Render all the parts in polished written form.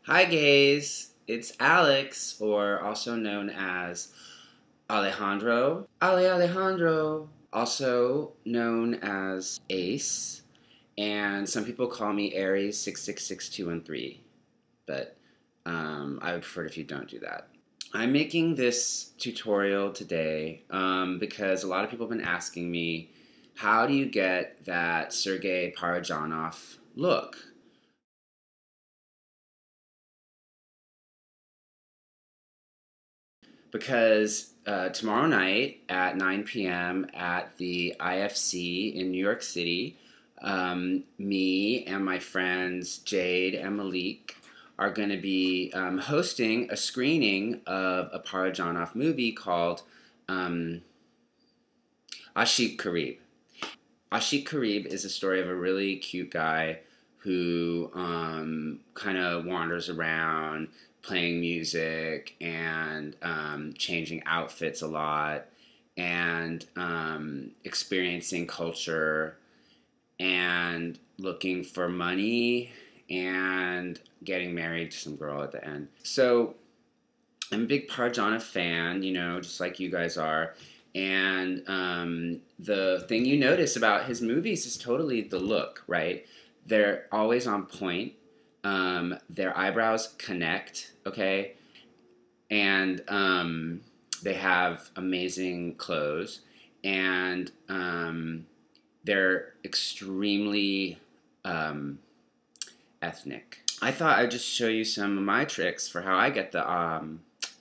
Hi gays, it's Alex, or also known as Alejandro. Alejandro, also known as Ace, and some people call me Aries 666213, but I would prefer it if you don't do that. I'm making this tutorial today because a lot of people have been asking me, how do you get that Sergei Parajanov look? Because tomorrow night at 9 p.m. at the IFC in New York City, me and my friends Jade and Malik are going to be hosting a screening of a Parajanov movie called um, ASHIK KERIB. ASHIK KERIB is a story of a really cute guy who kind of wanders around playing music and changing outfits a lot and experiencing culture and looking for money and getting married to some girl at the end. So I'm a big Parajanov fan, just like you guys are. And the thing you notice about his movies is totally the look, right? They're always on point. Their eyebrows connect, okay? And they have amazing clothes. And they're extremely ethnic. I thought I'd just show you some of my tricks for how I get the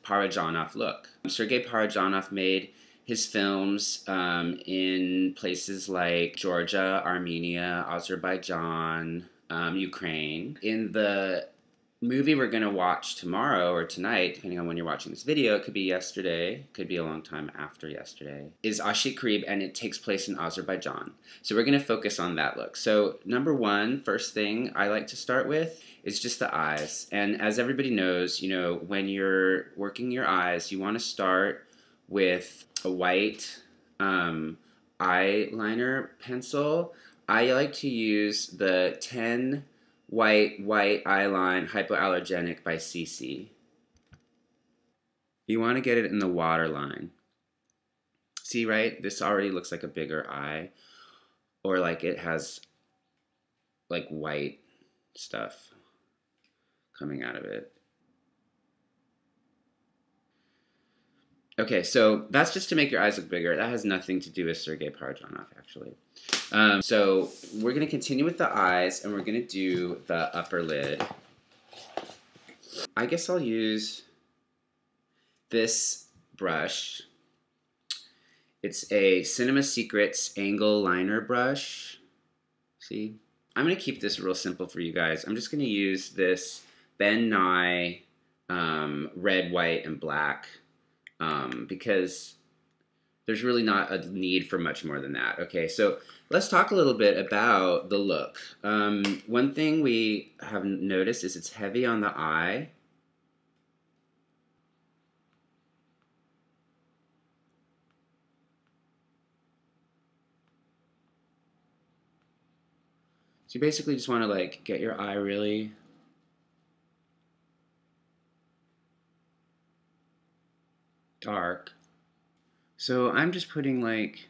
Parajanov look. Sergei Parajanov made his films in places like Georgia, Armenia, Azerbaijan, Ukraine. In the movie we're going to watch tomorrow or tonight, depending on when you're watching this video, it could be yesterday, could be a long time after yesterday, is ASHIK KERIB, and it takes place in Azerbaijan. So we're going to focus on that look. So number one, first thing I like to start with is just the eyes. And as everybody knows, when you're working your eyes, you want to start with a white eyeliner pencil. I like to use the 10 White Eyeline Hypoallergenic by CC. You want to get it in the waterline. See, right? This already looks like a bigger eye. Or like it has like white stuff coming out of it. Okay, so that's just to make your eyes look bigger. That has nothing to do with Sergei Parajanov, actually. So we're going to continue with the eyes, and we're going to do the upper lid. I guess I'll use this brush. It's a Cinema Secrets angle liner brush. See? I'm going to keep this real simple for you guys. I'm just going to use this Ben Nye red, white, and black because there's really not a need for much more than that. Okay, so let's talk a little bit about the look. One thing we have noticed is it's heavy on the eye. So you basically just want to like get your eye really dark. So I'm just putting like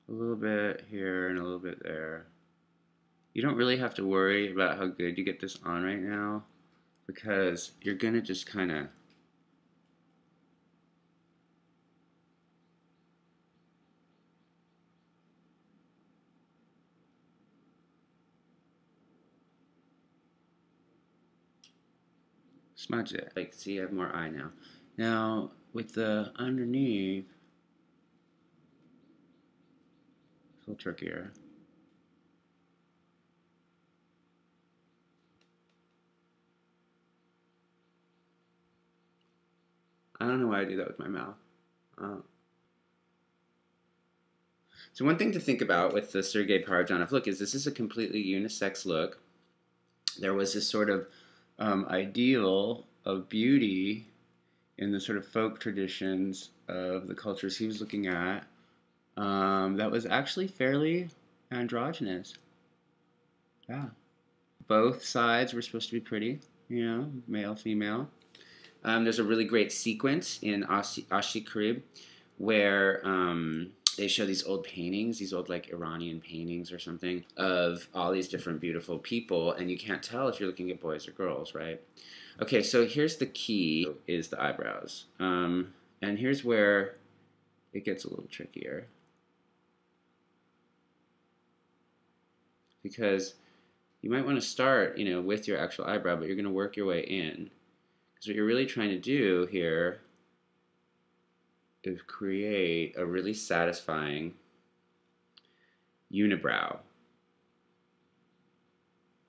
a little bit here and a little bit there. You don't really have to worry about how good you get this on right now because you're gonna just kind of smudge it. Like, see, I have more eye now. Now, with the underneath, it's a little trickier. I don't know why I do that with my mouth. So one thing to think about with the Sergei Parajanov look is this is a completely unisex look. There was this sort of ideal of beauty in the sort of folk traditions of the cultures he was looking at that was actually fairly androgynous. Yeah. both sides were supposed to be pretty, you know, male, female. There's a really great sequence in ASHIK KERIB where they show these old paintings, these old like Iranian paintings or something of all these different beautiful people, and you can't tell if you're looking at boys or girls, right? Okay, so here's the key: is the eyebrows, and here's where it gets a little trickier because you might want to start, you know, with your actual eyebrow, but you're going to work your way in. Because what you're really trying to do here is create a really satisfying unibrow.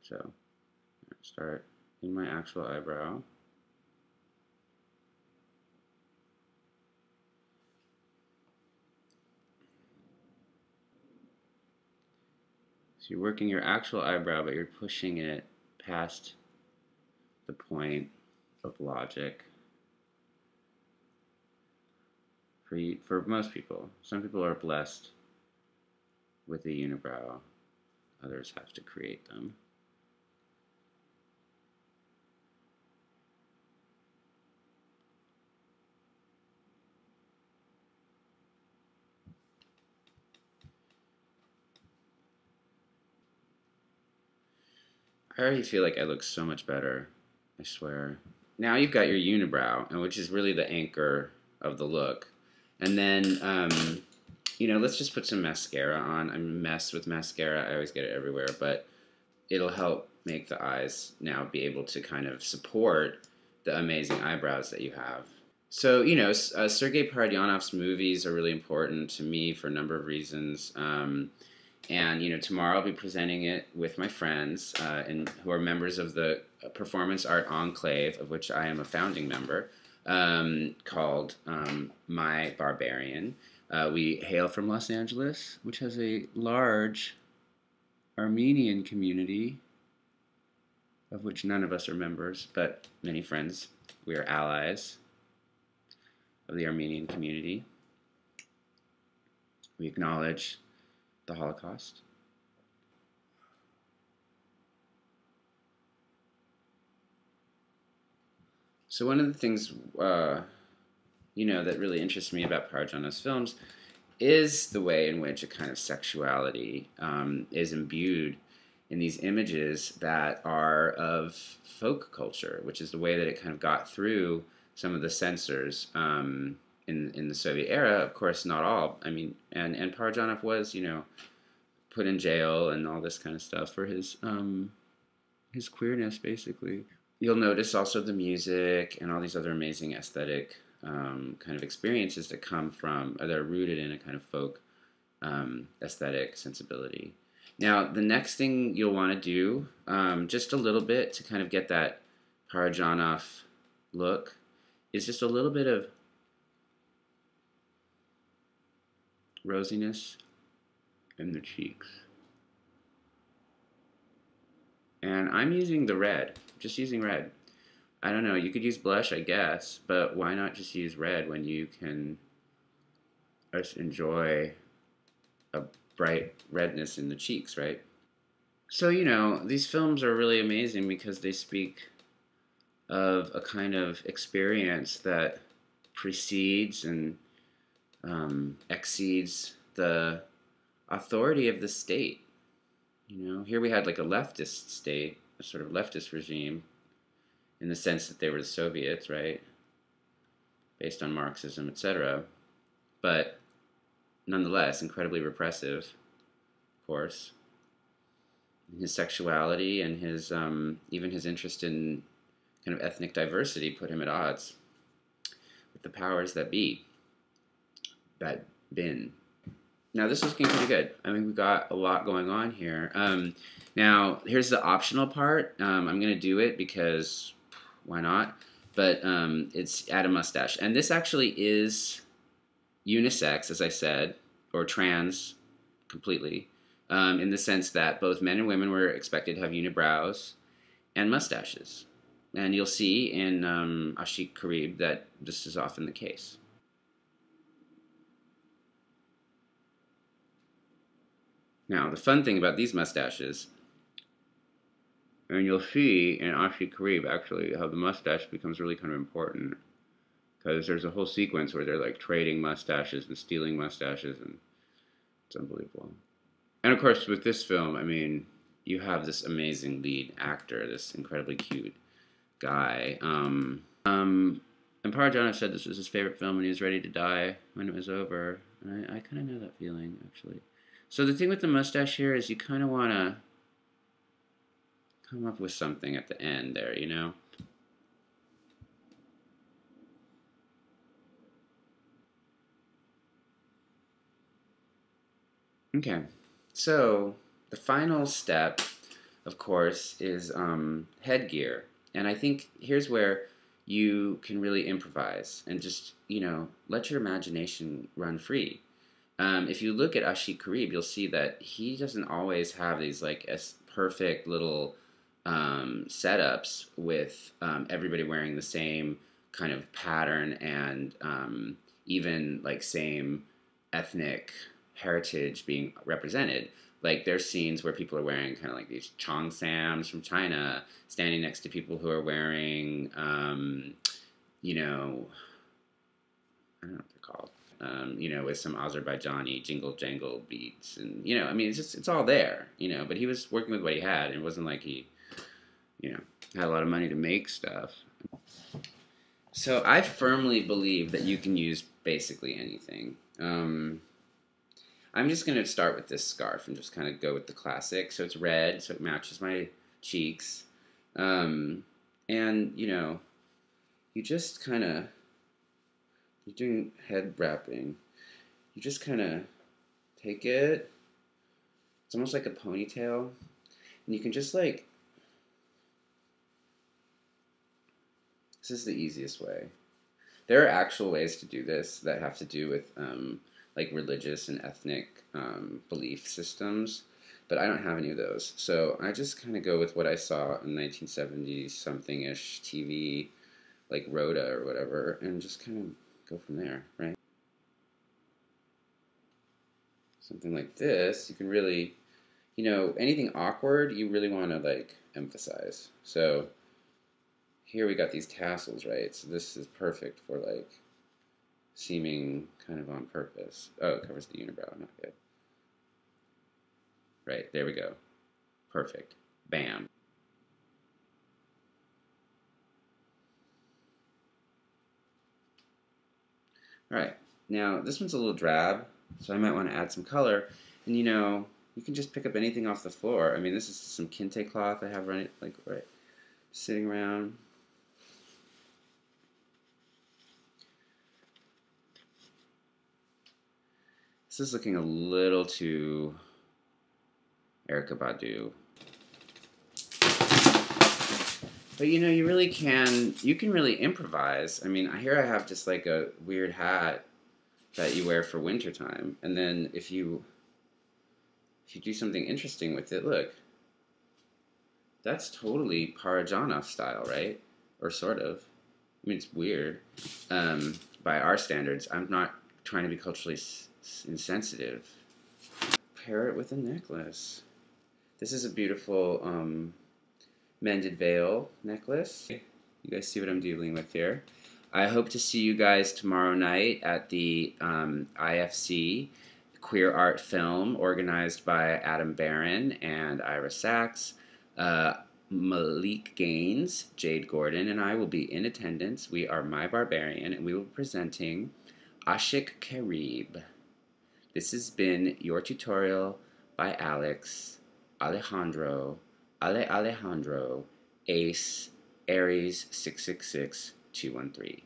So, start in my actual eyebrow. So you're working your actual eyebrow, but you're pushing it past the point of logic. For most people, some people are blessed with a unibrow, others have to create them. I already feel like I look so much better, I swear. Now you've got your unibrow, and which is really the anchor of the look. And then, you know, let's just put some mascara on. I'm a mess with mascara. I always get it everywhere, but it'll help make the eyes now be able to kind of support the amazing eyebrows that you have. So, you know, Sergei Parajanov's movies are really important to me for a number of reasons. And, you know, tomorrow I'll be presenting it with my friends who are members of the Performance Art Enclave, of which I am a founding member, called My Barbarian. We hail from Los Angeles, which has a large Armenian community, of which none of us are members, but many friends. We are allies of the Armenian community. We acknowledge the Holocaust. So one of the things, you know, that really interests me about Parajanov's films is the way in which a kind of sexuality is imbued in these images that are of folk culture, which is the way that it kind of got through some of the censors in the Soviet era. Of course, not all. I mean, and Parajanov was, you know, put in jail and all this kind of stuff for his queerness, basically. You'll notice also the music and all these other amazing aesthetic kind of experiences that come from, that are rooted in a kind of folk aesthetic sensibility. Now, the next thing you'll want to do, just a little bit to kind of get that Parajanov look, is just a little bit of rosiness in the cheeks. And I'm using the red, just using red. I don't know, you could use blush, I guess, but why not just use red when you can just enjoy a bright redness in the cheeks, right? So, you know, these films are really amazing because they speak of a kind of experience that precedes and exceeds the authority of the state. You know, here we had like a leftist state, a sort of leftist regime, in the sense that they were the Soviets, right? Based on Marxism, etc. But nonetheless, incredibly repressive, of course. And his sexuality and his even his interest in kind of ethnic diversity put him at odds with the powers that be, that been. Now, this is looking pretty good. I mean, we've got a lot going on here. Now, here's the optional part. I'm going to do it because why not? But it's add a mustache. And this actually is unisex, as I said, or trans completely, in the sense that both men and women were expected to have unibrows and mustaches. And you'll see in ASHIK KERIB that this is often the case. Now, the fun thing about these mustaches And you'll see in ASHIK KERIB actually how the mustache becomes really kind of important, because there's a whole sequence where they're like trading mustaches and stealing mustaches, and it's unbelievable. And of course, with this film, I mean, you have this amazing lead actor, this incredibly cute guy. And Parajanov said this was his favorite film when he was ready to die when it was over. And I kind of know that feeling, actually. So the thing with the mustache here is you kind of want to come up with something at the end there, you know? Okay, so the final step, of course, is headgear. And I think here's where you can really improvise and just, you know, let your imagination run free. If you look at ASHIK KERIB, you'll see that he doesn't always have these like perfect little setups with everybody wearing the same kind of pattern and even like same ethnic heritage being represented. Like there's scenes where people are wearing kind of like these cheongsams from China, standing next to people who are wearing, you know, I don't know what they're called. You know, with some Azerbaijani jingle jangle beats, and you know, I mean, it's all there, you know. But he was working with what he had, and it wasn't like he, you know, had a lot of money to make stuff. So I firmly believe that you can use basically anything. I'm just gonna start with this scarf and just kind of go with the classic. So it's red, so it matches my cheeks, and you know, you just kind of. You're doing head wrapping. You just kind of take it. It's almost like a ponytail. And you can just like, this is the easiest way. There are actual ways to do this that have to do with like religious and ethnic belief systems. But I don't have any of those. So I just kind of go with what I saw in 1970s something-ish TV, like Rhoda or whatever, and just kind of go from there, right? Something like this, you can really, you know, anything awkward, you really want to like emphasize. So here we got these tassels, right? So this is perfect for like seeming kind of on purpose. Oh, it covers the unibrow, not good. Right, there we go. Perfect. Bam. Alright, now this one's a little drab, so I might want to add some color. And you know, you can just pick up anything off the floor. I mean, this is some kente cloth I have right sitting around. This is looking a little too Erykah Badu. But you know, you can really improvise. I mean, here I have just like a weird hat that you wear for wintertime. And then if you do something interesting with it, look, that's totally Parajanov style, right? Or sort of. I mean, it's weird. By our standards, I'm not trying to be culturally insensitive. Pair it with a necklace. This is a beautiful mended veil necklace. You guys see what I'm dealing with here. I hope to see you guys tomorrow night at the IFC Queer Art Film, organized by Adam Barron and Ira Sachs. Malik Gaines, Jade Gordon, and I will be in attendance. We are My Barbarian, and we will be presenting ASHIK KERIB. This has been your tutorial by Alejandro, Ace, Aries 666 213.